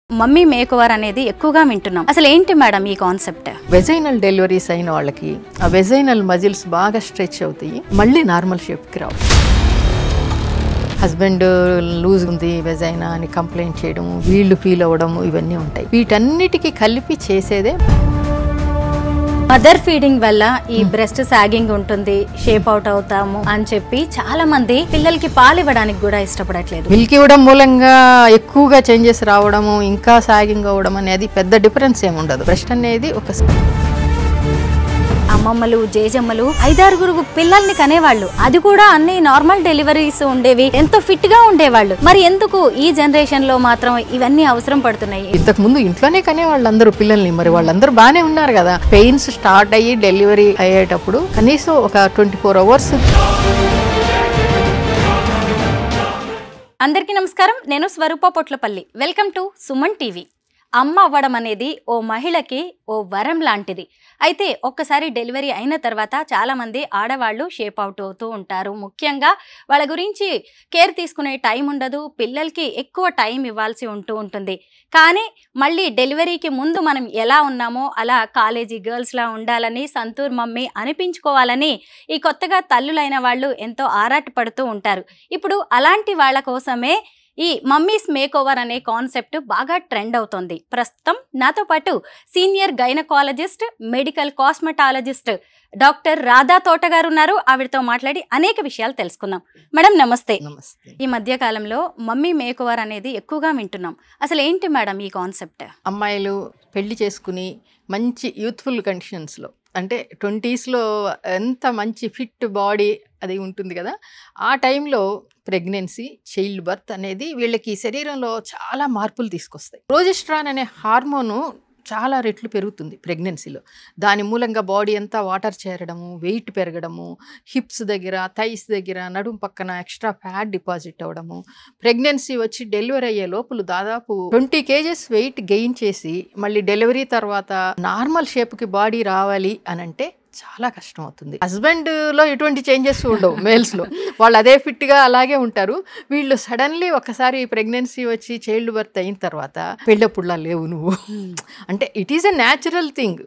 Mummy makeover అనేది ఎక్కువగా వింటున్నాం. అసలు ఏంటి మేడం ఈ కాన్సెప్ట్? వెజైనల్ డెలివరీస్ అయిన వాళ్ళకి ఆ వెజైనల్ మజిల్స్ బాగా స్ట్రెచ్ అవుతాయి, మళ్ళీ నార్మల్ షేప్కి రావు. హస్బెండ్ లూజ్ ఉంది వెజైనా అని కంప్లైంట్ చేయడం, వీళ్ళు ఫీల్ అవ్వడం, ఇవన్నీ ఉంటాయి. వీటన్నిటికీ కలిపి చేసేదే మదర్ ఫీడింగ్ వల్ల ఈ బ్రెస్ట్ సాగింగ్ ఉంటుంది, షేప్ అవుట్ అవుతాము అని చెప్పి చాలా మంది పిల్లలకి పాలు ఇవ్వడానికి కూడా ఇష్టపడట్లేదు. మిల్క్ ఇవ్వడం మూలంగా ఎక్కువగా చేంజెస్ రావడము, ఇంకా సాగింగ్ అవ్వడం అనేది పెద్ద డిఫరెన్స్ ఏమి ఉండదు. బ్రెస్ట్ అనేది ఒక అమ్మమ్మలు జేజమ్మలు 5-6 పిల్లల్ని కనేవాళ్ళు, అది కూడా అన్ని నార్మల్ డెలివరీస్ ఉండేవి, ఎంతో ఫిట్ గా ఉండేవాళ్ళు. మరి ఎందుకు ఈ జనరేషన్ లో మాత్రం ఇవన్నీ అవసరం పడుతున్నాయి? ఇంతకు ముందు ఇంట్లోనే కనే వాళ్ళందరూ పిల్లల్ని, మరి వాళ్ళందరూ బాగానే ఉన్నారు కదా. పెయిన్స్ స్టార్ట్ అయ్యి డెలివరీ అయ్యేటప్పుడు కనీసం ఒక 24 hours. అందరికీ నమస్కారం, నేను Swaroopa Potlapalli. Welcome to Suman TV. అమ్మ అవ్వడం అనేది ఓ మహిళకి ఓ వరం లాంటిది. అయితే ఒక్కసారి డెలివరీ అయిన తర్వాత చాలామంది ఆడవాళ్ళు షేప్ అవుట్ అవుతూ ఉంటారు. ముఖ్యంగా వాళ్ళ గురించి కేర్ తీసుకునే టైం ఉండదు, పిల్లలకి ఎక్కువ టైం ఇవ్వాల్సి ఉంటుంది. కానీ మళ్ళీ డెలివరీకి ముందు మనం ఎలా ఉన్నామో అలా కాలేజీ గర్ల్స్లా ఉండాలని, సంతూర్ మమ్మీ అనిపించుకోవాలని ఈ కొత్తగా తల్లులైన వాళ్ళు ఎంతో ఆరాటపడుతూ ఉంటారు. ఇప్పుడు అలాంటి వాళ్ళ కోసమే ఈ మమ్మీస్ మేకోవర్ అనే కాన్సెప్ట్ బాగా ట్రెండ్ అవుతుంది. ప్రస్తుతం నాతో పాటు senior gynaecologist, medical cosmetologist doctor Radha తోట గారు ఉన్నారు. ఆవిడతో మాట్లాడి అనేక విషయాలు తెలుసుకుందాం. మేడం నమస్తే. ఈ మధ్య కాలంలో మమ్మీ మేకోవర్ అనేది ఎక్కువగా వింటున్నాం. అసలు ఏంటి మేడం ఈ కాన్సెప్ట్? అమ్మాయిలు పెళ్లి చేసుకుని మంచి యూత్ఫుల్ కండిషన్స్లో, అంటే 20sలో ఎంత మంచి ఫిట్ బాడీ అది ఉంటుంది కదా, ఆ టైంలో ప్రెగ్నెన్సీ, చైల్డ్ బర్త్ అనేది వీళ్ళకి శరీరంలో చాలా మార్పులు తీసుకొస్తాయి. ప్రోజెస్ట్రాన్ అనే హార్మోను చాలా రెట్లు పెరుగుతుంది ప్రెగ్నెన్సీలో. దాని మూలంగా బాడీ అంతా వాటర్ చేరడము, వెయిట్ పెరగడము, హిప్స్ దగ్గర, థైస్ దగ్గర, నడుం పక్కన ఎక్స్ట్రా ఫ్యాట్ డిపాజిట్ అవ్వడము, ప్రెగ్నెన్సీ వచ్చి డెలివరీ అయ్యే లోపల దాదాపు 20 kgs వెయిట్ గెయిన్ చేసి మళ్ళీ డెలివరీ తర్వాత నార్మల్ షేప్కి బాడీ రావాలి అని అంటే చాలా కష్టం అవుతుంది. హస్బెండ్లో ఎటువంటి చేంజెస్ ఉండవు, మేల్స్లో వాళ్ళు అదే ఫిట్గా అలాగే ఉంటారు. వీళ్ళు సడన్లీ ఒకసారి ప్రెగ్నెన్సీ వచ్చి చైల్డ్ బర్త్ అయిన తర్వాత పెళ్ళప్పుడులా లేవు నువ్వు అంటే it is a natural thing,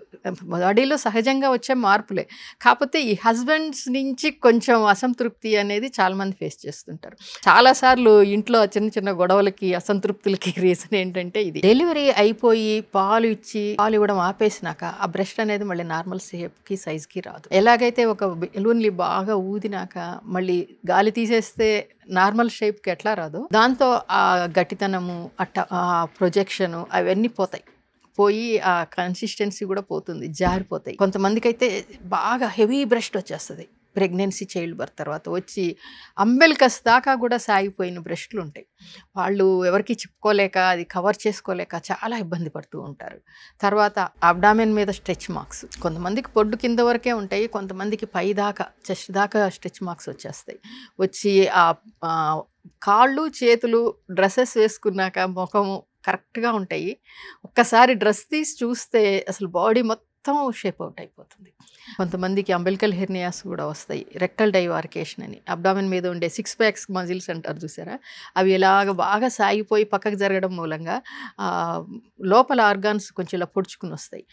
బాడీలో సహజంగా వచ్చే మార్పులే. కాకపోతే ఈ హస్బెండ్స్ నుంచి కొంచెం అసంతృప్తి అనేది చాలామంది ఫేస్ చేస్తుంటారు. చాలాసార్లు ఇంట్లో చిన్న చిన్న గొడవలకి, అసంతృప్తులకి రీజన్ ఏంటంటే ఇది. డెలివరీ అయిపోయి పాలు ఇవ్వడం ఆపేసినాక ఆ బ్రెస్ట్ అనేది మళ్ళీ నార్మల్ షేప్కి, సైజ్కి రాదు. ఎలాగైతే ఒక బెలూన్ని బాగా ఊదినాక మళ్ళీ గాలి తీసేస్తే నార్మల్ షేప్కి ఎట్లా రాదు, దాంతో ఆ గట్టితనము, ఆ ప్రొజెక్షను అవన్నీ పోయి ఆ కన్సిస్టెన్సీ కూడా పోతుంది, జారిపోతాయి. కొంతమందికి అయితే బాగా హెవీ బ్రెస్ట్ వచ్చేస్తుంది ప్రెగ్నెన్సీ, చైల్డ్ బర్త్ తర్వాత వచ్చి అంబెల్కస్ దాకా కూడా సాగిపోయిన బ్రెస్ట్లు ఉంటాయి. వాళ్ళు ఎవరికి చెప్పుకోలేక, అది కవర్ చేసుకోలేక చాలా ఇబ్బంది పడుతూ ఉంటారు. తర్వాత అబ్డామెన్ మీద స్ట్రెచ్ మార్క్స్, కొంతమందికి పొడ్డు కింద వరకే ఉంటాయి, కొంతమందికి పై దాకా, చెస్ట్ దాకా స్ట్రెచ్ మార్క్స్ వచ్చేస్తాయి. వచ్చి ఆ కాళ్ళు, చేతులు, డ్రెస్సెస్ వేసుకున్నాక ముఖము కరెక్ట్గా ఉంటాయి. ఒక్కసారి డ్రెస్ తీసి చూస్తే అసలు బాడీ మొత్తం షేప్ అవుట్ అయిపోతుంది. కొంతమందికి అంబెలికల్ హెర్నియాస్ కూడా వస్తాయి, రెక్టల్ డైవార్కేషన్ అని. అబ్డామెన్ మీద ఉండే 6 packs మజిల్స్ అంటారు చూసారా, అవి ఇలాగ బాగా సాగిపోయి పక్కకు జరగడం మూలంగా లోపల ఆర్గాన్స్ కొంచెం ఇలా పొడుచుకుని వస్తాయి.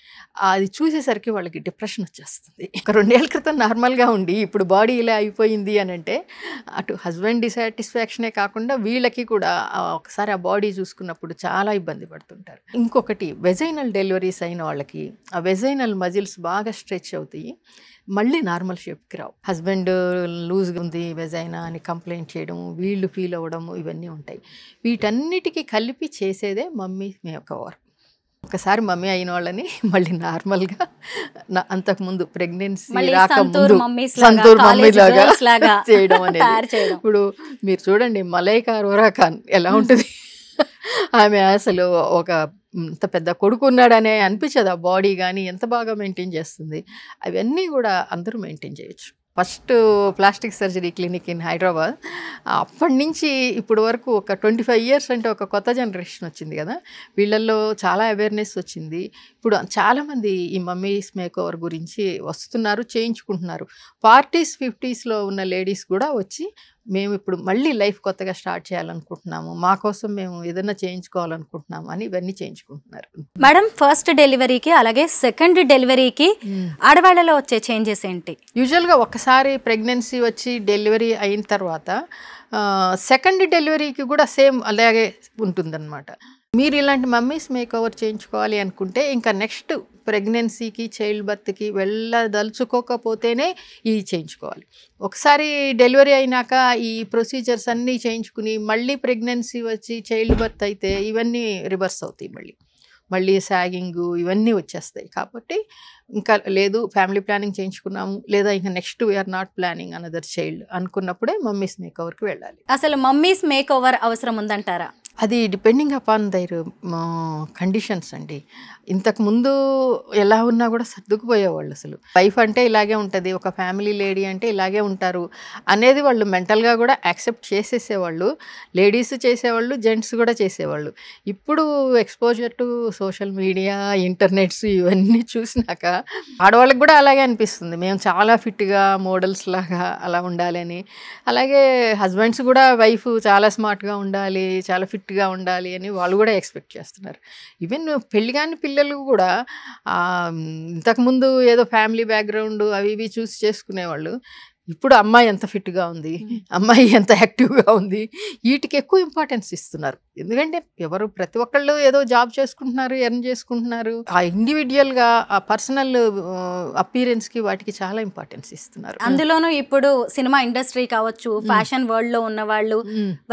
అది చూసేసరికి వాళ్ళకి డిప్రెషన్ వచ్చేస్తుంది. ఒక 2 ఏళ్ల క్రితం నార్మల్గా ఉండి ఇప్పుడు బాడీ ఇలా అయిపోయింది అని అంటే అటు హస్బెండ్ డిసాటిస్ఫాక్షనే కాకుండా వీళ్ళకి కూడా ఒకసారి ఆ బాడీ చూసుకున్నప్పుడు చాలా ఇబ్బంది పడుతుంటారు. ఇంకొకటి వెజైనల్ డెలివరీస్ అయిన వాళ్ళకి ఆ వెజైనల్ మజిల్స్ బాగా స్ట్రెచ్ అవుతాయి, మళ్ళీ నార్మల్ షేప్కి రావు. హస్బెండ్ లూజ్ ఉంది వెజైనా అని కంప్లైంట్ చేయడం, వీళ్ళు ఫీల్ అవ్వడం, ఇవన్నీ ఉంటాయి. వీటన్నిటికీ కలిపి చేసేదే మమ్మీ మేకోవర్. ఒకసారి మమ్మీ అయిన వాళ్ళని మళ్ళీ నార్మల్గా అంతకుముందు ప్రెగ్నెన్సీ రాకముందు సంతూర్ మమ్మీ లాగా చేయడం అనేది. ఇప్పుడు మీరు చూడండి, మలైకా అరోరా ఖాన్ ఎలా ఉంటుంది, ఆమె అసలు ఒక ఇంత పెద్ద కొడుకు ఉన్నాడనే అనిపించదు. ఆ బాడీ కానీ ఎంత బాగా మెయింటైన్ చేస్తుంది. అవన్నీ కూడా అందరూ మెయింటైన్ చేయొచ్చు. First plastic surgery clinic in Hyderabad, అప్పటి నుంచి ఇప్పటి వరకు ఒక 25 years అంటే ఒక కొత్త జనరేషన్ వచ్చింది కదా, వీళ్ళల్లో చాలా అవేర్నెస్ వచ్చింది. ఇప్పుడు చాలామంది ఈ మమ్మీస్ మేకోవర్ గురించి వస్తున్నారు, చేయించుకుంటున్నారు. 40s 50sలో ఉన్న లేడీస్ కూడా వచ్చి మేము ఇప్పుడు మళ్ళీ లైఫ్ కొత్తగా స్టార్ట్ చేయాలనుకుంటున్నాము, మా కోసం మేము ఏదైనా చేయించుకోవాలనుకుంటున్నాము అని ఇవన్నీ చేయించుకుంటున్నారు. మేడం, ఫస్ట్ డెలివరీకి అలాగే సెకండ్ డెలివరీకి ఆడవాళ్ళలో వచ్చే చేంజెస్ ఏంటి? యూజువల్గా ఒకసారి ప్రెగ్నెన్సీ వచ్చి డెలివరీ అయిన తర్వాత సెకండ్ డెలివరీకి కూడా సేమ్ అలాగే ఉంటుందన్నమాట. మీరు ఇలాంటి మమ్మీస్ మేకోవర్ చేయించుకోవాలి అనుకుంటే ఇంకా నెక్స్ట్ ప్రెగ్నెన్సీకి చైల్డ్ బర్త్కి వెళ్ళదలుచుకోకపోతేనే ఇవి చేయించుకోవాలి. ఒకసారి డెలివరీ అయినాక ఈ ప్రొసీజర్స్ అన్నీ చేయించుకుని మళ్ళీ ప్రెగ్నెన్సీ వచ్చి చైల్డ్ బర్త్ అయితే ఇవన్నీ రివర్స్ అవుతాయి, మళ్ళీ సాగింగ్ ఇవన్నీ వచ్చేస్తాయి. కాబట్టి ఇంకా లేదు, ఫ్యామిలీ ప్లానింగ్ చేయించుకున్నాము, లేదా ఇంకా next we are not planning another child అనుకున్నప్పుడే మమ్మీస్ మేకోవర్కి వెళ్ళాలి. అసలు మమ్మీస్ మేక్ ఓవర్ అవసరం ఉందంటారా? అది డిపెండింగ్ అపాన్ దైర్ కండిషన్స్ అండి. ఇంతకుముందు ఎలా ఉన్నా కూడా సర్దుకుపోయేవాళ్ళు. అసలు వైఫ్ అంటే ఇలాగే ఉంటుంది, ఒక ఫ్యామిలీ లేడీ అంటే ఇలాగే ఉంటారు అనేది వాళ్ళు మెంటల్గా కూడా యాక్సెప్ట్ చేసేసేవాళ్ళు. లేడీస్ చేసేవాళ్ళు, జెంట్స్ కూడా చేసేవాళ్ళు. ఇప్పుడు exposure to social media, internets ఇవన్నీ చూసినాక ఆడవాళ్ళకి కూడా అలాగే అనిపిస్తుంది, మేము చాలా ఫిట్గా మోడల్స్ లాగా అలా ఉండాలని. అలాగే హస్బెండ్స్ కూడా వైఫ్ చాలా స్మార్ట్గా ఉండాలి, చాలా ఫిట్గా ఉండాలి అని వాళ్ళు కూడా ఎక్స్పెక్ట్ చేస్తున్నారు. ఈవెన్ పెళ్లి కాని పిల్లలు కూడా ఇంతకుముందు ఏదో ఫ్యామిలీ బ్యాక్గ్రౌండ్ అవి ఇవి చూసి చేసుకునేవాళ్ళు. ఇప్పుడు అమ్మాయి ఎంత ఫిట్గా ఉంది, అమ్మాయి ఎంత యాక్టివ్గా ఉంది, వీటికి ఎక్కువ ఇంపార్టెన్స్ ఇస్తున్నారు. ఎందుకంటే ప్రతి ఒక్కళ్ళు ఏదో జాబ్ చేసుకుంటున్నారు, ఎర్న్ చేసుకుంటున్నారు. ఆ ఇండివిజువల్గా ఆ పర్సనల్ అపీరెన్స్కి వాటికి చాలా ఇంపార్టెన్స్ ఇస్తున్నారు. అందులోనూ ఇప్పుడు సినిమా ఇండస్ట్రీ కావచ్చు, ఫ్యాషన్ వరల్డ్ లో ఉన్న వాళ్ళు,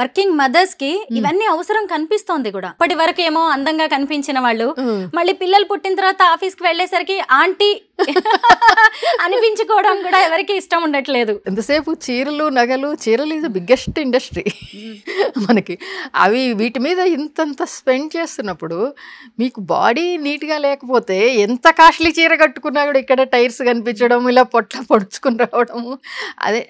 వర్కింగ్ మదర్స్ కి ఇవన్నీ అవసరం కనిపిస్తోంది కూడా. ఇప్పటి వరకు ఏమో అందంగా కనిపించిన వాళ్ళు మళ్ళీ పిల్లలు పుట్టిన తర్వాత ఆఫీస్కి వెళ్ళేసరికి ఆంటీ అనిపించుకోవడం కూడా ఎవరికి ఇష్టం ఉండట్లేదు. ఎంతసేపు చీరలు నగలు, చీరలు ఈజ్ ద బిగ్గెస్ట్ ఇండస్ట్రీ మనకి. అవి వీటి మీద ఇంతంత స్పెండ్ చేస్తున్నప్పుడు మీకు బాడీ నీట్గా లేకపోతే ఎంత కాస్ట్లీ చీర కట్టుకున్నా కూడా ఇక్కడ టైర్స్ కనిపించడం, ఇలా పొట్ల పొడుచుకుని రావడము, అదే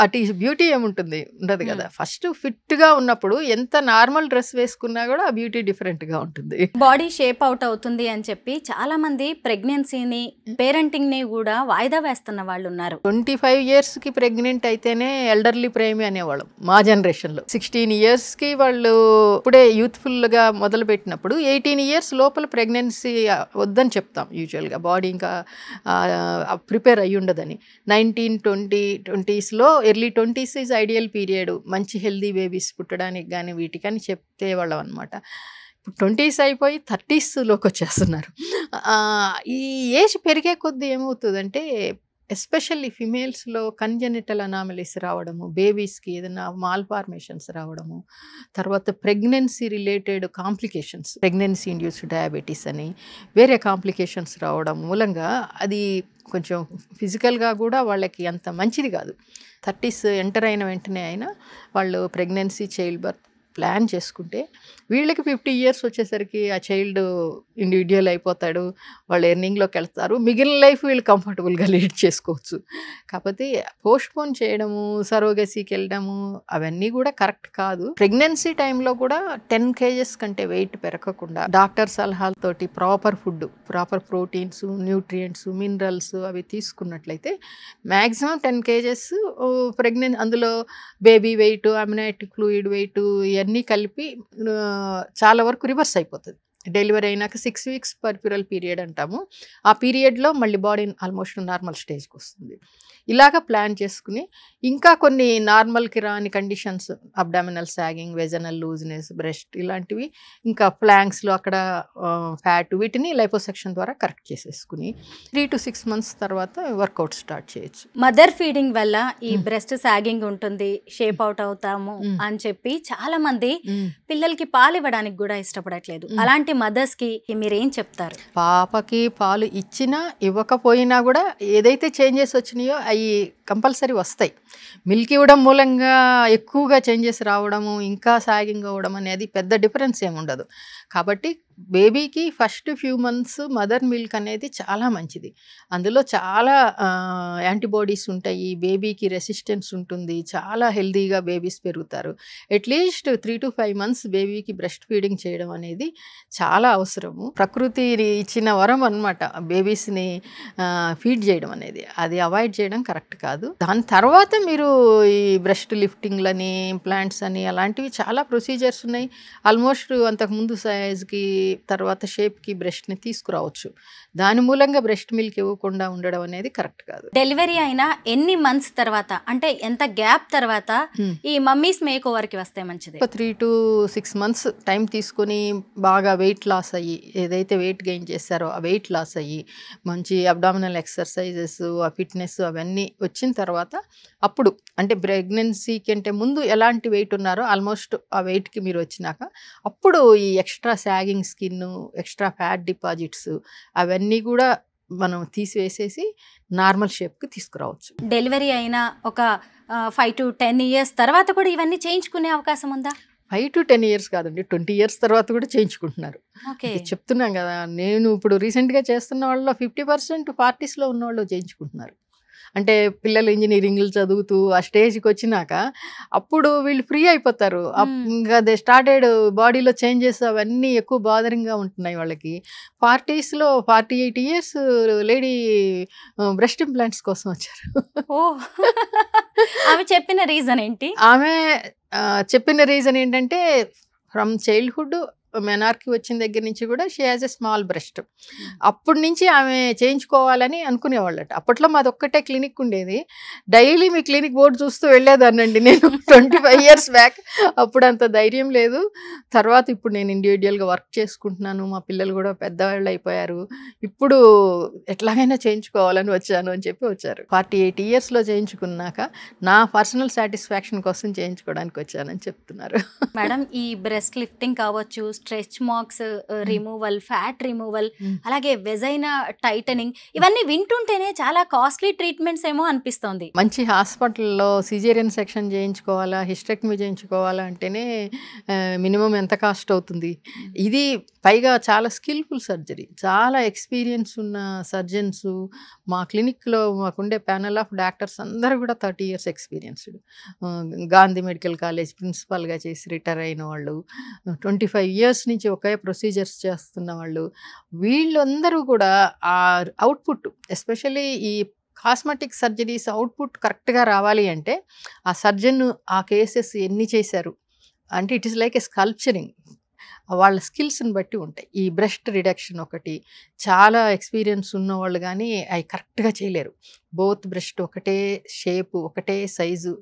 అటు బ్యూటీ ఏముంటుంది, ఉండదు కదా. ఫస్ట్ ఫిట్గా ఉన్నప్పుడు ఎంత నార్మల్ డ్రెస్ వేసుకున్నా కూడా ఆ బ్యూటీ డిఫరెంట్గా ఉంటుంది. బాడీ షేప్ అవుట్ అవుతుంది అని చెప్పి చాలా మంది ప్రెగ్నెన్సీని, పేరెంటింగ్ ని కూడా వాయిదా వేస్తున్న వాళ్ళు ఉన్నారు. 25 yearsకి ప్రెగ్నెంట్ అయితేనే ఎల్డర్లీ ప్రేమి అనేవాళ్ళం మా జనరేషన్లో. 16 yearsకి వాళ్ళు ఇప్పుడే యూత్ఫుల్గా మొదలు పెట్టినప్పుడు 18 years లోపల ప్రెగ్నెన్సీ వద్దని చెప్తాం యూజువల్గా. బాడీ ఇంకా ప్రిపేర్ అయ్యి ఉండదని. 19-20s early 20s is ideal period మంచి హెల్దీ బేబీస్ పుట్టడానికి కానీ వీటికని చెప్పేవాళ్ళం అనమాట. ఇప్పుడు 20s అయిపోయి 30sలోకి వచ్చేస్తున్నారు. ఈ ఏజ్ పెరిగే కొద్దీ ఏమవుతుందంటే ఎస్పెషల్లీ ఫిమేల్స్లో కంజెనిటల్ అనామలీస్ రావడము, బేబీస్కి ఏదైనా మాల్ ఫార్మేషన్స్ రావడము, తర్వాత pregnancy related complications, pregnancy induced diabetes అని వేరే కాంప్లికేషన్స్ రావడం మూలంగా అది కొంచెం ఫిజికల్గా కూడా వాళ్ళకి అంత మంచిది కాదు. 30s ఎంటర్ అయిన వెంటనే అయినా వాళ్ళు ప్రెగ్నెన్సీ, చైల్డ్ బర్త్ ప్లాన్ చేసుకుంటే వీళ్ళకి 50 years వచ్చేసరికి ఆ చైల్డ్ ఇండివిజువల్ అయిపోతాడు, వాళ్ళు ఎర్నింగ్లోకి వెళ్తారు, మిగిలిన లైఫ్ వీళ్ళు కంఫర్టబుల్గా లీడ్ చేసుకోవచ్చు. కాకపోతే పోస్ట్పోన్ చేయడము, సరోగసీకి వెళ్ళడము అవన్నీ కూడా కరెక్ట్ కాదు. ప్రెగ్నెన్సీ టైంలో కూడా 10 kgs కంటే వెయిట్ పెరగకుండా డాక్టర్ సలహాలతోటి proper food, proper proteins, nutrients, minerals అవి తీసుకున్నట్లయితే మ్యాక్సిమం 10 kgs ప్రెగ్నెంట్, అందులో baby weight, amniotic fluid weight ఇవన్నీ కలిపి చాలా వరకు రివర్స్ అయిపోతుంది. డెలివరీ అయినాక 6 weeks పర్ప్యూరల్ పీరియడ్ అంటాము. ఆ పీరియడ్లో మళ్ళీ బాడీ ఆల్మోస్ట్ నార్మల్ స్టేజ్కి వస్తుంది. ఇలాగ ప్లాన్ చేసుకుని ఇంకా కొన్ని నార్మల్కి రాని conditions, abdominal sagging, vaginal looseness, breast ఇలాంటివి, ఇంకా ఫ్లాంక్స్లో అక్కడ ఫ్యాట్, వీటిని లైపోసెక్షన్ ద్వారా కరెక్ట్ చేసేసుకుని 3 to 6 months తర్వాత వర్కౌట్ స్టార్ట్ చేయొచ్చు. మదర్ ఫీడింగ్ వల్ల ఈ బ్రెస్ట్ సాగింగ్ ఉంటుంది, షేప్ అవుట్ అవుతాము అని చెప్పి చాలా మంది పిల్లలకి పాలు ఇవ్వడానికి కూడా ఇష్టపడట్లేదు. అలాంటి మదర్స్ కి మీరేం చెప్తారు? పాపకి పాలు ఇచ్చినా ఇవ్వకపోయినా కూడా ఏదైతే చేంజెస్ వచ్చినాయో అవి కంపల్సరీ వస్తాయి. మిల్క్ ఇవ్వడం మూలంగా ఎక్కువగా చేంజెస్ రావడము, ఇంకా సాగింగ్ అవ్వడం అనేది పెద్ద డిఫరెన్స్ ఏమి ఉండదు. కాబట్టి బేబీకి first few months mother milk అనేది చాలా మంచిది. అందులో చాలా యాంటీబాడీస్ ఉంటాయి. బేబీకి రెసిస్టెన్స్ ఉంటుంది. చాలా హెల్తీగా బేబీస్ పెరుగుతారు. అట్లీస్ట్ 3 to 5 మంత్స్ బేబీకి బ్రెస్ట్ ఫీడింగ్ చేయడం అనేది చాలా అవసరము. ప్రకృతి ఇచ్చిన వరం అనమాట బేబీస్ని ఫీడ్ చేయడం అనేది. అది అవాయిడ్ చేయడం కరెక్ట్ కాదు. దాని తర్వాత మీరు ఈ బ్రెస్ట్ లిఫ్టింగ్లని, ఇంప్లాంట్స్ అని అలాంటివి చాలా ప్రొసీజర్స్ ఉన్నాయి. ఆల్మోస్ట్ అంతకుముందు సైజ్కి తర్వాత షేప్కి బ్రెస్ట్ని తీసుకురావచ్చు. దాని మూలంగా బ్రెస్ట్ మిల్క్ ఇవ్వకుండా ఉండడం అనేది కరెక్ట్ కాదు. డెలివరీ అయినా ఎన్ని మంత్స్ తర్వాత, అంటే ఎంత గ్యాప్ తర్వాత ఈ మమ్మీస్ మేక్ ఓవర్కి వస్తే మంచిది? 3 to 6 months టైం తీసుకొని బాగా వెయిట్ లాస్ అయ్యి, ఏదైతే వెయిట్ గెయిన్ చేస్తారో ఆ వెయిట్ లాస్ అయ్యి, మంచి అబ్డామినల్ ఎక్సర్సైజెస్, ఆ ఫిట్నెస్ అవన్నీ వచ్చిన తర్వాత అప్పుడు, అంటే ప్రెగ్నెన్సీకి అంటే ముందు ఎలాంటి వెయిట్ ఉన్నారో ఆల్మోస్ట్ ఆ వెయిట్కి మీరు వచ్చినాక అప్పుడు ఈ extra sagging skin, extra fat deposits అవన్నీ కూడా మనం తీసివేసేసి నార్మల్ షేప్కి తీసుకురావచ్చు. డెలివరీ అయిన ఒక 5 to 10 years తర్వాత కూడా ఇవన్నీ చేయించుకునే అవకాశం ఉందా? 5 to 10 years కాదండి, 20 years తర్వాత కూడా చేయించుకుంటున్నారు. చెప్తున్నాం కదా, నేను ఇప్పుడు రీసెంట్గా చేస్తున్న వాళ్ళలో 50% 40sలో ఉన్న వాళ్ళు చేయించుకుంటున్నారు. అంటే పిల్లలు ఇంజనీరింగ్లు చదువుతూ ఆ స్టేజ్కి వచ్చినాక అప్పుడు వీళ్ళు ఫ్రీ అయిపోతారు. ఇంకా దే స్టార్టెడ్ బాడీలో చేంజెస్ అవన్నీ ఎక్కువ బాదరింగ్గా ఉంటున్నాయి వాళ్ళకి. 40sలో 48 years లేడీ బ్రెస్ట్ ఇంప్లాంట్స్ కోసం వచ్చారు. ఆమె చెప్పిన రీజన్ ఏంటి? ఆమె చెప్పిన రీజన్ ఏంటంటే ఫ్రమ్ చైల్డ్హుడ్ మెనార్కి వచ్చిన దగ్గర నుంచి కూడా she has a small breast. అప్పటి నుంచి ఆమె చేయించుకోవాలని అనుకునేవాళ్ళట. అప్పట్లో మాది ఒక్కటే క్లినిక్ ఉండేది. డైలీ మీ క్లినిక్ బోర్డు చూస్తూ వెళ్ళేదాన్నండి నేను 25 years బ్యాక్. అప్పుడు అంత ధైర్యం లేదు. తర్వాత ఇప్పుడు నేను ఇండివిజువల్గా వర్క్ చేసుకుంటున్నాను. మా పిల్లలు కూడా పెద్దవాళ్ళు అయిపోయారు. ఇప్పుడు ఎట్లాగైనా చేయించుకోవాలని వచ్చాను అని చెప్పి వచ్చారు. 48 yearsలో చేయించుకున్నాక నా పర్సనల్ సాటిస్ఫాక్షన్ కోసం చేయించుకోవడానికి వచ్చానని చెప్తున్నారు. మేడం, ఈ బ్రెస్ట్ లిఫ్టింగ్ కావచ్చు, stretch marks removal, fat removal, అలాగే వెజైనా టైటనింగ్, ఇవన్నీ వింటుంటేనే చాలా కాస్ట్లీ ట్రీట్మెంట్స్ ఏమో అనిపిస్తోంది. మంచి హాస్పిటల్లో సిజేరియన్ సెక్షన్ చేయించుకోవాలా, హిస్టెక్టమీ చేయించుకోవాలా అంటేనే మినిమం ఎంత కాస్ట్ అవుతుంది. ఇది పైగా చాలా స్కిల్ఫుల్ సర్జరీ, చాలా ఎక్స్పీరియన్స్ ఉన్న సర్జన్స్. మా క్లినిక్లో మాకుండే ప్యానల్ ఆఫ్ డాక్టర్స్ అందరూ కూడా 30 years experienced. Gandhi medical college ప్రిన్సిపల్గా చేసి రిటైర్ అయిన వాళ్ళు, 25 years నుంచి ఒకే ప్రొసీజర్స్ చేస్తున్న వాళ్ళు, వీళ్ళందరూ కూడా ఆ అవుట్పుట్, ఎస్పెషల్లీ ఈ కాస్మెటిక్ సర్జరీస్ అవుట్పుట్ కరెక్ట్గా రావాలి అంటే ఆ సర్జన్ ఆ కేసెస్ ఎన్ని చేశారు అంటే it is like a sculpturing. వాళ్ళ స్కిల్స్ని బట్టి ఉంటాయి. ఈ బ్రెస్ట్ రిడక్షన్ ఒకటి, చాలా ఎక్స్పీరియన్స్ ఉన్నవాళ్ళు కానీ అవి కరెక్ట్గా చేయలేరు. బోత్ బ్రెస్ట్ ఒకటే షేపు, ఒకటే సైజు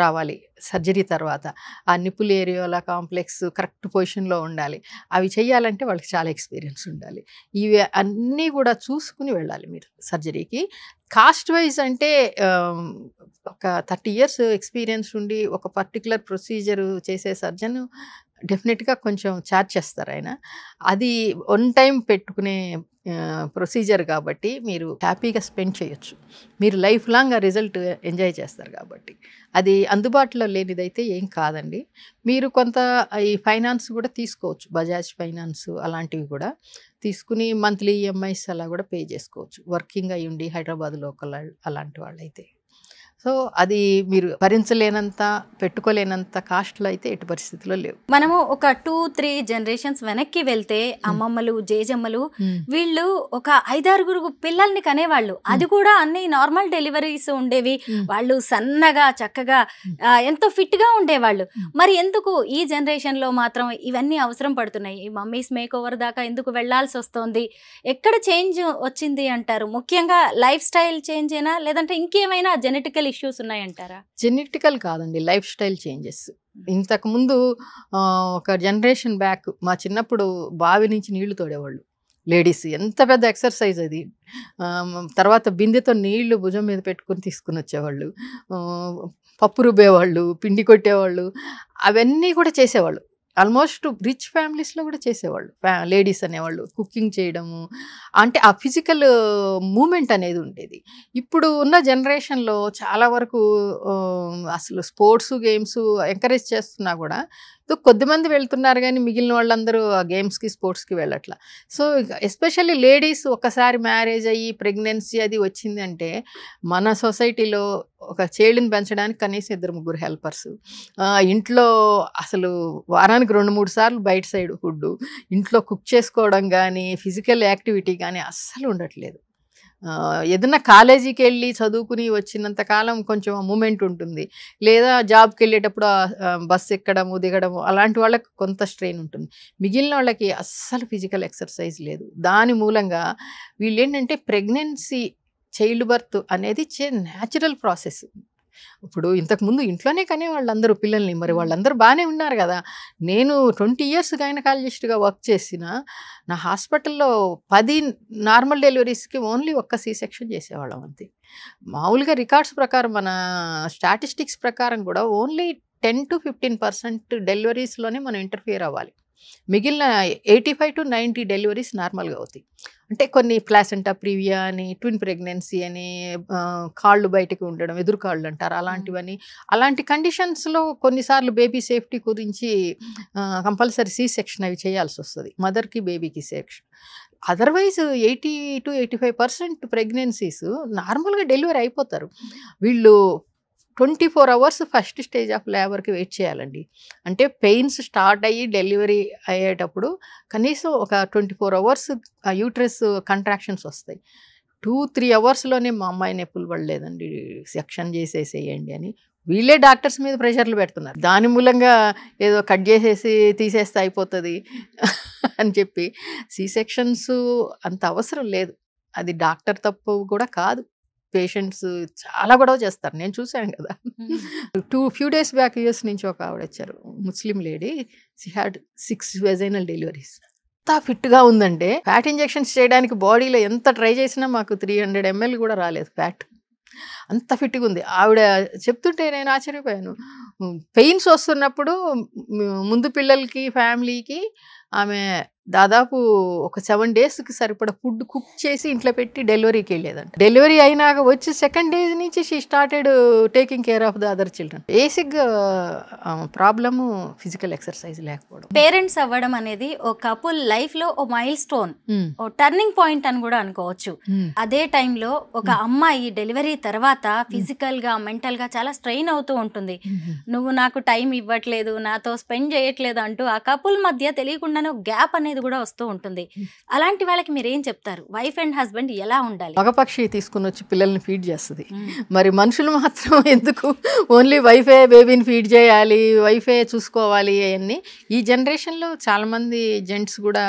రావాలి సర్జరీ తర్వాత. ఆ నిపుల్ ఏరియోలా కాంప్లెక్స్ కరెక్ట్ పొజిషన్లో ఉండాలి. అవి చేయాలంటే వాళ్ళకి చాలా ఎక్స్పీరియన్స్ ఉండాలి. ఇవి అన్నీ కూడా చూసుకుని వెళ్ళాలి మీరు సర్జరీకి. కాస్ట్ వైజ్ అంటే ఒక 30 years ఎక్స్పీరియన్స్ ఉండి ఒక పర్టికులర్ ప్రొసీజర్ చేసే సర్జన్ డెఫినెట్గా కొంచెం ఛార్జ్ చేస్తారు ఆయన. అది వన్ టైం పెట్టుకునే ప్రొసీజర్ కాబట్టి మీరు హ్యాపీగా స్పెండ్ చేయొచ్చు. మీరు లైఫ్ లాంగ్ ఆ రిజల్ట్ ఎంజాయ్ చేస్తారు కాబట్టి. అది అందుబాటులో లేనిదైతే ఏం కాదండి. మీరు కొంత ఈ ఫైనాన్స్ కూడా తీసుకోవచ్చు, బజాజ్ ఫైనాన్స్ అలాంటివి కూడా తీసుకుని మంత్లీ ఈఎంఐస్ అలా కూడా పే చేసుకోవచ్చు. వర్కింగ్ అయ్యి ఉండి హైదరాబాద్ లోకల్ అలాంటి వాళ్ళైతే. సో అది మీరు భరించలేనంత, పెట్టుకోలేనంత కాస్ట్లో అయితే ఎటు పరిస్థితిలో లేవు. మనము ఒక 2-3 generations వెనక్కి వెళ్తే అమ్మమ్మలు, జేజమ్మలు వీళ్ళు ఒక 5-6 పిల్లల్ని కనేవాళ్ళు. అది కూడా అన్ని నార్మల్ డెలివరీస్ ఉండేవి. వాళ్ళు సన్నగా చక్కగా ఎంతో ఫిట్గా ఉండేవాళ్ళు. మరి ఎందుకు ఈ జనరేషన్లో మాత్రం ఇవన్నీ అవసరం పడుతున్నాయి? ఈ మమ్మీస్ మేక్ ఓవర్ దాకా ఎందుకు వెళ్లాల్సి వస్తుంది? ఎక్కడ చేంజ్ వచ్చింది అంటారు? ముఖ్యంగా లైఫ్ స్టైల్ చేంజ్ అయినా, లేదంటే ఇంకేమైనా జెనెటికల్ ఇష్యూస్ ఉన్నాయంటారా? జెనెటికల్ కాదండి, లైఫ్ స్టైల్ చేంజెస్. ఇంతకుముందు ఒక జనరేషన్ బ్యాక్ మా చిన్నప్పుడు బావి నుంచి నీళ్లు తోడేవాళ్ళు లేడీస్. ఎంత పెద్ద ఎక్సర్సైజ్ అది. తర్వాత బిందెతో నీళ్లు భుజం మీద పెట్టుకుని తీసుకుని వచ్చేవాళ్ళు. పప్పు రుబ్బేవాళ్ళు, పిండి కొట్టేవాళ్ళు, అవన్నీ కూడా చేసేవాళ్ళు. ఆల్మోస్ట్ రిచ్ ఫ్యామిలీస్లో కూడా చేసేవాళ్ళు లేడీస్ అనేవాళ్ళు. కుకింగ్ చేయడము అంటే ఆ ఫిజికల్ మూమెంట్ అనేది ఉండేది. ఇప్పుడు ఉన్న జనరేషన్లో చాలా వరకు అసలు స్పోర్ట్స్ గేమ్స్ ఎంకరేజ్ చేస్తున్నా కూడా కొద్దిమంది వెళ్తున్నారు కానీ మిగిలిన వాళ్ళందరూ ఆ గేమ్స్కి స్పోర్ట్స్కి వెళ్ళట్లా. సో ఎస్పెషల్లీ లేడీస్ ఒకసారి మ్యారేజ్ అయ్యి ప్రెగ్నెన్సీ అది వచ్చిందంటే మన సొసైటీలో ఒక చైల్డ్ని పెంచడానికి కనీసం 2-3 హెల్పర్స్, ఇంట్లో అసలు వారానికి 2-3 సార్లు బయట సైడ్ ఫుడ్, ఇంట్లో కుక్ చేసుకోవడం కానీ ఫిజికల్ యాక్టివిటీ కానీ అస్సలు ఉండట్లేదు. ఏదన్నా కాలేజీకి వెళ్ళి చదువుకుని వచ్చినంత కాలం కొంచెం మూమెంట్ ఉంటుంది, లేదా జాబ్కి వెళ్ళేటప్పుడు బస్సు ఎక్కడము దిగడము అలాంటి వాళ్ళకి కొంత స్ట్రెయిన్ ఉంటుంది. మిగిలిన వాళ్ళకి అస్సలు ఫిజికల్ ఎక్సర్సైజ్ లేదు. దాని మూలంగా వీళ్ళు ఏంటంటే ప్రెగ్నెన్సీ చైల్డ్ బర్త్ అనేది న్యాచురల్ ప్రాసెస్. ఇప్పుడు ఇంతకుముందు ఇంట్లోనే కానీ వాళ్ళందరూ పిల్లల్ని, మరి వాళ్ళందరూ బాగానే ఉన్నారు కదా. నేను 20 years గైనకాలజిస్ట్గా వర్క్ చేసిన నా హాస్పిటల్లో 10 నార్మల్ డెలివరీస్కి ఓన్లీ ఒక్క సి సెక్షన్ చేసేవాళ్ళం అంతే. మామూలుగా రికార్డ్స్ ప్రకారం మన స్టాటిస్టిక్స్ ప్రకారం కూడా ఓన్లీ 10 to 15% డెలివరీస్లోనే మనం ఇంటర్ఫియర్ అవ్వాలి. మిగిలిన 85 to 90 డెలివరీస్ నార్మల్గా అవుతాయి. అంటే కొన్ని ప్లాసెంటా ప్రీవియా అని, ట్విన్ ప్రెగ్నెన్సీ అని, కాళ్ళు బయటకు ఉండడం, ఎదురు కాళ్ళు అంటారు, అలాంటివని. అలాంటి కండిషన్స్లో కొన్నిసార్లు బేబీ సేఫ్టీ గురించి కంపల్సరీ సి సెక్షన్ అవి చేయాల్సి వస్తుంది, మదర్కి బేబీకి సెక్షన్. అదర్వైజ్ 80 to 85% ప్రెగ్నెన్సీస్ నార్మల్గా డెలివరీ అయిపోతారు. వీళ్ళు 24 hours ఫస్ట్ స్టేజ్ ఆఫ్ లేబర్కి వెయిట్ చేయాలండి. అంటే పెయిన్స్ స్టార్ట్ అయ్యి డెలివరీ అయ్యేటప్పుడు కనీసం ఒక 24 hours యూట్రస్ కంట్రాక్షన్స్ వస్తాయి. 2-3 hours మా అమ్మాయి నొప్పులు పడలేదండి, సెక్షన్ చేసేసేయండి అని వీళ్ళే డాక్టర్స్ మీద ప్రెషర్లు పెడుతున్నారు. దాని మూలంగా ఏదో కట్ చేసేసి తీసేస్తే అయిపోతుంది అని చెప్పి సి సెక్షన్స్ అంత అవసరం లేదు. అది డాక్టర్ తప్పు కూడా కాదు, పేషెంట్స్ చాలా గొడవ చేస్తారు, నేను చూశాను కదా. few days back US నుంచి ఒక ఆవిడ వచ్చారు, Muslim lady. She had 6 vaginal deliveries. ఎంత ఫిట్గా ఉందంటే ఫ్యాట్ ఇంజెక్షన్స్ చేయడానికి బాడీలో ఎంత ట్రై చేసినా మాకు 300 ml కూడా రాలేదు ఫ్యాట్, అంత ఫిట్గా ఉంది. ఆవిడ చెప్తుంటే నేను ఆశ్చర్యపోయాను. పెయిన్స్ వస్తున్నప్పుడు ముందు పిల్లలకి ఫ్యామిలీకి ఆమె దాదాపు ఒక 7 daysకి సరిపడా ఫుడ్ కుక్ చేసి ఇంట్లో పెట్టి డెలివరీకి వెళ్ళేదంట. డెలివరీ అయినాక వచ్చి 2nd day నుంచి she started taking care of the other children. బేసిక్గా ప్రాబ్లము ఫిజికల్ ఎక్సర్సైజ్ లేకపోవడం. పేరెంట్స్ అవ్వడం అనేది ఓ కపుల్ లైఫ్లో ఓ మైల్ స్టోన్, ఓ టర్నింగ్ పాయింట్ అని కూడా అనుకోవచ్చు. అదే టైంలో ఒక అమ్మాయి డెలివరీ తర్వాత ఫిజికల్గా మెంటల్గా చాలా స్ట్రెయిన్ అవుతూ ఉంటుంది. నువ్వు నాకు టైం ఇవ్వట్లేదు, నాతో స్పెండ్ చేయట్లేదు అంటూ ఆ కపుల్ మధ్య తెలియకుండానే గ్యాప్ అనేది కూడా వస్తూ ఉంటుంది. అలాంటి వాళ్ళకి మీరు ఏం చెప్తారు? వైఫ్ అండ్ హస్బెండ్ ఎలా ఉండాలి? మగపక్షి తీసుకుని వచ్చి పిల్లల్ని ఫీడ్ చేస్తుంది, మరి మనుషులు మాత్రం ఎందుకు ఓన్లీ వైఫే బేబీని ఫీడ్ చేయాలి, వైఫే చూసుకోవాలి అవన్నీ. ఈ జనరేషన్లో చాలామంది జెంట్స్ కూడా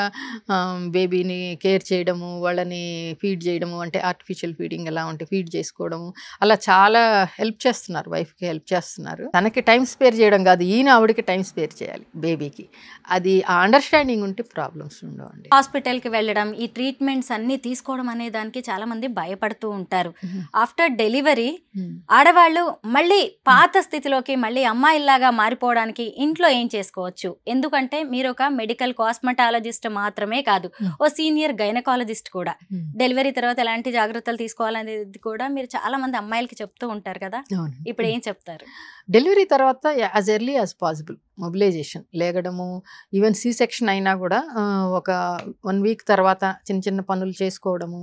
బేబీని కేర్ చేయడము, వాళ్ళని ఫీడ్ చేయడము, అంటే ఆర్టిఫిషియల్ ఫీడింగ్ ఎలా ఉంటే ఫీడ్ చేసుకోవడము, అలా చాలా హెల్ప్ చేస్తున్నారు, వైఫ్కి హెల్ప్ చేస్తున్నారు. తనకి టైం స్పేర్ చేయడం కాదు, ఈయన ఆవిడకి టైం స్పేర్ చేయాలి బేబీకి. అది ఆ అండర్స్టాండింగ్ ఉంటే ప్రాబ్లమ్స్ ఉండవండి. హాస్పిటల్కి వెళ్ళడం, ఈ ట్రీట్మెంట్స్ అన్ని తీసుకోవడం అనే దానికి చాలా మంది భయపడుతూ ఉంటారు. ఆఫ్టర్ డెలివరీ ఆడవాళ్ళు మళ్ళీ పాత స్థితిలోకి, మళ్ళీ అమ్మాయిల్లాగా మారిపోవడానికి ఇంట్లో ఏం చేసుకోవచ్చు? ఎందుకంటే మీరు ఒక మెడికల్ కాస్మెటాలజిస్ట్ మాత్రమే కాదు, ఓ సీనియర్ గైనకాలజిస్ట్ కూడా. డెలివరీ తర్వాత ఎలాంటి జాగ్రత్తలు తీసుకోవాలనేది కూడా మీరు చాలా మంది అమ్మాయిలకి చెప్తూ ఉంటారు కదా, ఇప్పుడు ఏం చెప్తారు? డెలివరీ తర్వాత as early as possible mobilisation, లేగడము, ఈవెన్ సి సెక్షన్ అయినా కూడా ఒక 1 week తర్వాత చిన్న చిన్న పనులు చేసుకోవడము,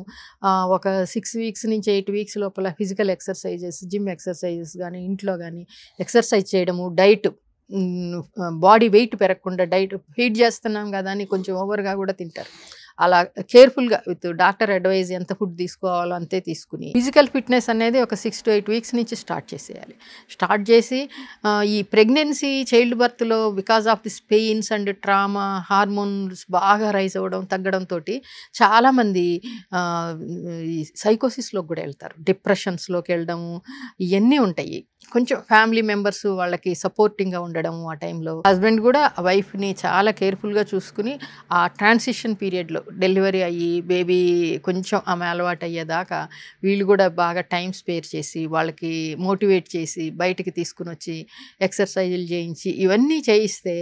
ఒక 6 weeks నుంచి 8 weeks లోపల ఫిజికల్ ఎక్సర్సైజెస్, జిమ్ ఎక్సర్సైజెస్ కానీ ఇంట్లో కానీ ఎక్సర్సైజ్ చేయడము, డైట్, బాడీ వెయిట్ పెరగకుండా డైట్, ఫీడ్ చేస్తున్నాం కదా అని కొంచెం ఓవర్గా కూడా తింటారు. అలా కేర్ఫుల్గా విత్ డాక్టర్ అడ్వైజ్ ఎంత ఫుడ్ తీసుకోవాలో అంతే తీసుకుని ఫిజికల్ ఫిట్నెస్ అనేది ఒక 6 to 8 weeks నుంచి స్టార్ట్ చేసేయాలి. స్టార్ట్ చేసి ఈ ప్రెగ్నెన్సీ చైల్డ్ బర్త్లో because of this pains and trauma, hormones బాగా రైజ్ అవ్వడం తగ్గడంతో చాలామంది ఈ సైకోసిస్లోకి కూడా వెళ్తారు, డిప్రెషన్స్లోకి వెళ్ళడము, ఇవన్నీ ఉంటాయి. కొంచెం ఫ్యామిలీ మెంబర్స్ వాళ్ళకి సపోర్టింగ్గా ఉండడము, ఆ టైంలో హస్బెండ్ కూడా వైఫ్ని చాలా కేర్ఫుల్గా చూసుకుని ఆ ట్రాన్సిషన్ పీరియడ్లో డెలివరీ అయ్యి బేబీ కొంచెం ఆమె అలవాటు అయ్యేదాకా వీళ్ళు కూడా బాగా టైం స్పేర్ చేసి వాళ్ళకి మోటివేట్ చేసి బయటికి తీసుకుని వచ్చి ఎక్సర్సైజులు చేయించి ఇవన్నీ చేయిస్తే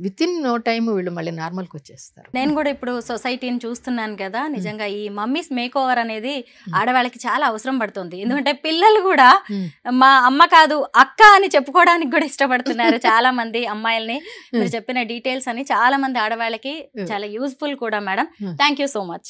విత్ ఇన్ నో టైమ్ వీళ్ళు మళ్ళీ నార్మల్కి వచ్చేస్తారు. నేను కూడా ఇప్పుడు సొసైటీని చూస్తున్నాను కదా, నిజంగా ఈ మమ్మీస్ మేక్ ఓవర్ అనేది ఆడవాళ్ళకి చాలా అవసరం పడుతుంది. ఎందుకంటే పిల్లలు కూడా మా అమ్మ కాదు అక్క అని చెప్పుకోవడానికి కూడా ఇష్టపడుతున్నారు చాలా మంది అమ్మాయిల్ని. మీరు చెప్పిన డీటెయిల్స్ అని చాలా మంది ఆడవాళ్ళకి చాలా యూస్ఫుల్ కూడా madam. Thank you so much.